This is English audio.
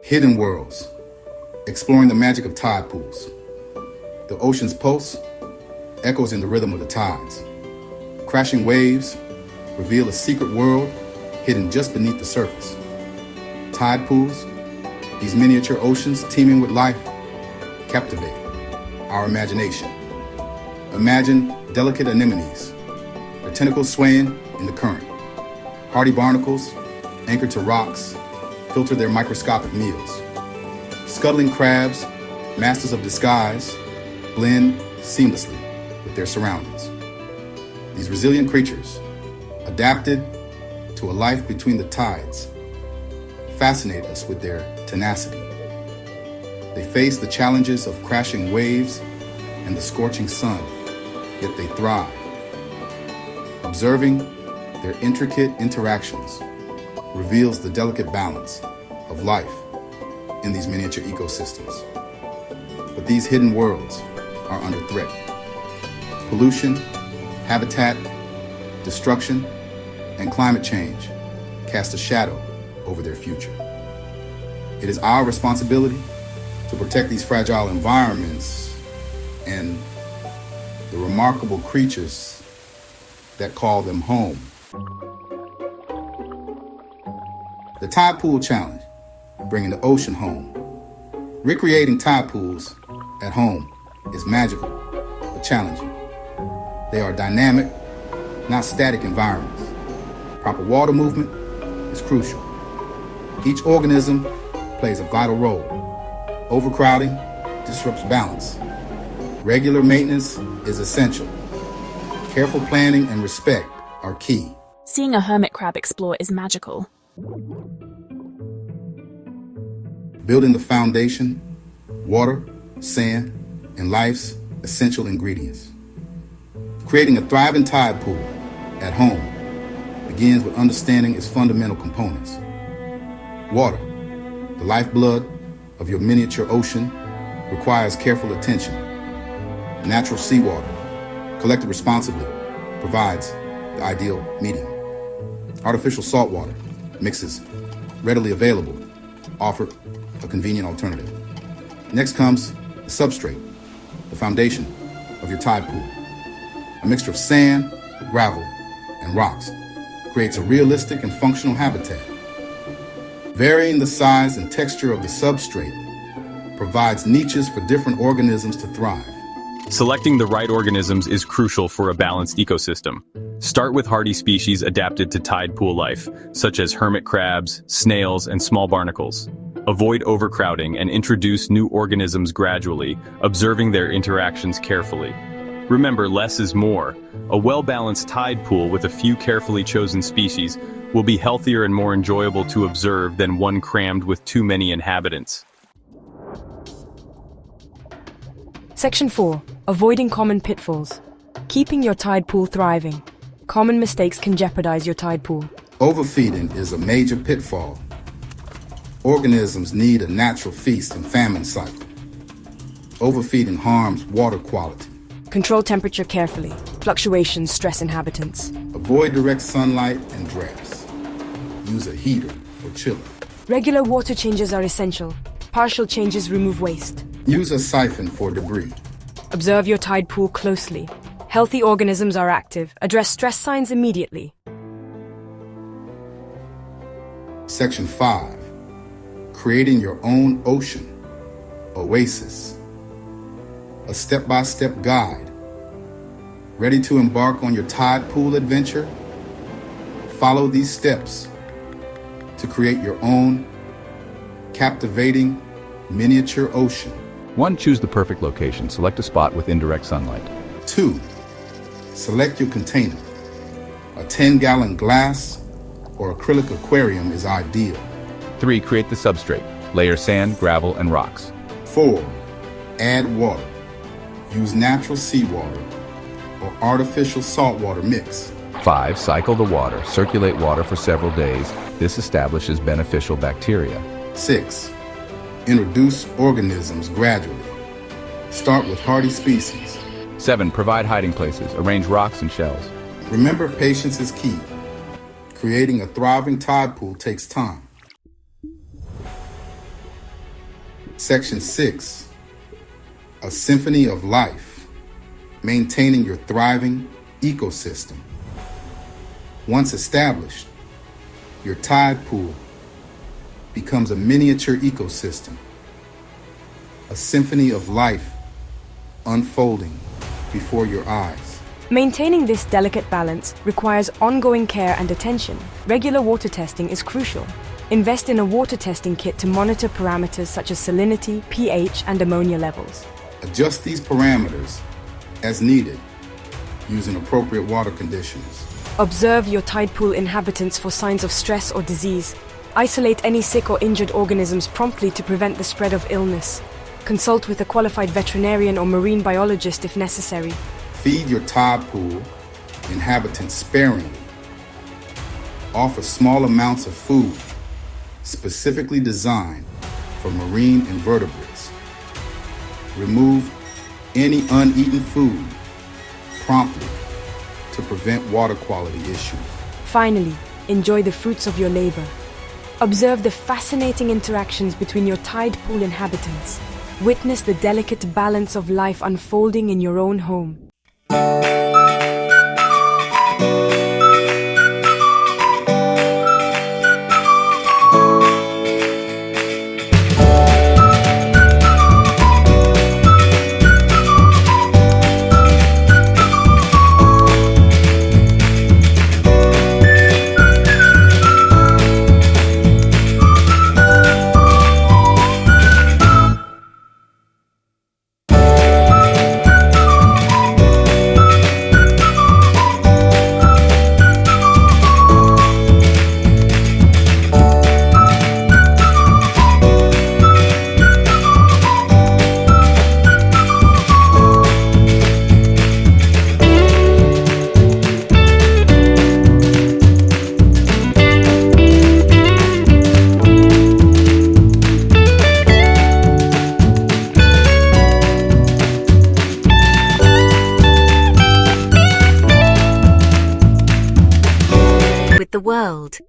Hidden worlds, exploring the magic of tide pools. The ocean's pulse echoes in the rhythm of the tides. Crashing waves reveal a secret world hidden just beneath the surface. Tide pools, these miniature oceans teeming with life, captivate our imagination. Imagine delicate anemones, their tentacles swaying in the current. Hardy barnacles, anchored to rocks, filter their microscopic meals. Scuttling crabs, masters of disguise, blend seamlessly with their surroundings. These resilient creatures, adapted to a life between the tides, fascinate us with their tenacity. They face the challenges of crashing waves and the scorching sun, yet they thrive. Observing their intricate interactions reveals the delicate balance of life in these miniature ecosystems. But these hidden worlds are under threat. Pollution, habitat, destruction, and climate change cast a shadow over their future. It is our responsibility to protect these fragile environments and the remarkable creatures that call them home. The Tide Pool Challenge, bringing the ocean home. Recreating tide pools at home is magical, but challenging. They are dynamic, not static environments. Proper water movement is crucial. Each organism plays a vital role. Overcrowding disrupts balance. Regular maintenance is essential. Careful planning and respect are key. Seeing a hermit crab explore is magical. Building the foundation, water, sand, and life's essential ingredients. Creating a thriving tide pool at home begins with understanding its fundamental components. Water, the lifeblood of your miniature ocean, requires careful attention. Natural seawater, collected responsibly, provides the ideal medium. Artificial saltwater mixes readily available offer a convenient alternative. Next comes the substrate, the foundation of your tide pool. A mixture of sand, gravel, and rocks creates a realistic and functional habitat. Varying the size and texture of the substrate provides niches for different organisms to thrive. Selecting the right organisms is crucial for a balanced ecosystem. Start with hardy species adapted to tide pool life, such as hermit crabs, snails, and small barnacles. Avoid overcrowding and introduce new organisms gradually, observing their interactions carefully. Remember, less is more. A well-balanced tide pool with a few carefully chosen species will be healthier and more enjoyable to observe than one crammed with too many inhabitants. Section 4. Avoiding common pitfalls. Keeping your tide pool thriving. Common mistakes can jeopardize your tide pool. Overfeeding is a major pitfall. Organisms need a natural feast and famine cycle. Overfeeding harms water quality. Control temperature carefully. Fluctuations stress inhabitants. Avoid direct sunlight and drafts. Use a heater or chiller. Regular water changes are essential. Partial changes remove waste. Use a siphon for debris. Observe your tide pool closely. Healthy organisms are active. Address stress signs immediately. Section 5. Creating your own ocean, oasis. A step-by-step guide. Ready to embark on your tide pool adventure? Follow these steps to create your own captivating miniature ocean. 1. Choose the perfect location. Select a spot with indirect sunlight. 2. Select your container. A 10-gallon glass or acrylic aquarium is ideal. 3. Create the substrate. Layer sand, gravel, and rocks. 4. Add water. Use natural seawater or artificial saltwater mix. 5. Cycle the water. Circulate water for several days. This establishes beneficial bacteria. 6. Introduce organisms gradually. Start with hardy species. 7. Provide hiding places. Arrange rocks and shells. Remember, patience is key. Creating a thriving tide pool takes time. Section 6, a symphony of life, maintaining your thriving ecosystem. Once established, your tide pool becomes a miniature ecosystem, a symphony of life unfolding before your eyes. Maintaining this delicate balance requires ongoing care and attention. Regular water testing is crucial. Invest in a water testing kit to monitor parameters such as salinity, pH, and ammonia levels. Adjust these parameters as needed using appropriate water conditions. Observe your tide pool inhabitants for signs of stress or disease. Isolate any sick or injured organisms promptly to prevent the spread of illness. Consult with a qualified veterinarian or marine biologist if necessary. Feed your tide pool inhabitants sparingly. Offer small amounts of food specifically designed for marine invertebrates. Remove any uneaten food promptly to prevent water quality issues. Finally, enjoy the fruits of your labor. Observe the fascinating interactions between your tide pool inhabitants. Witness the delicate balance of life unfolding in your own home. The world.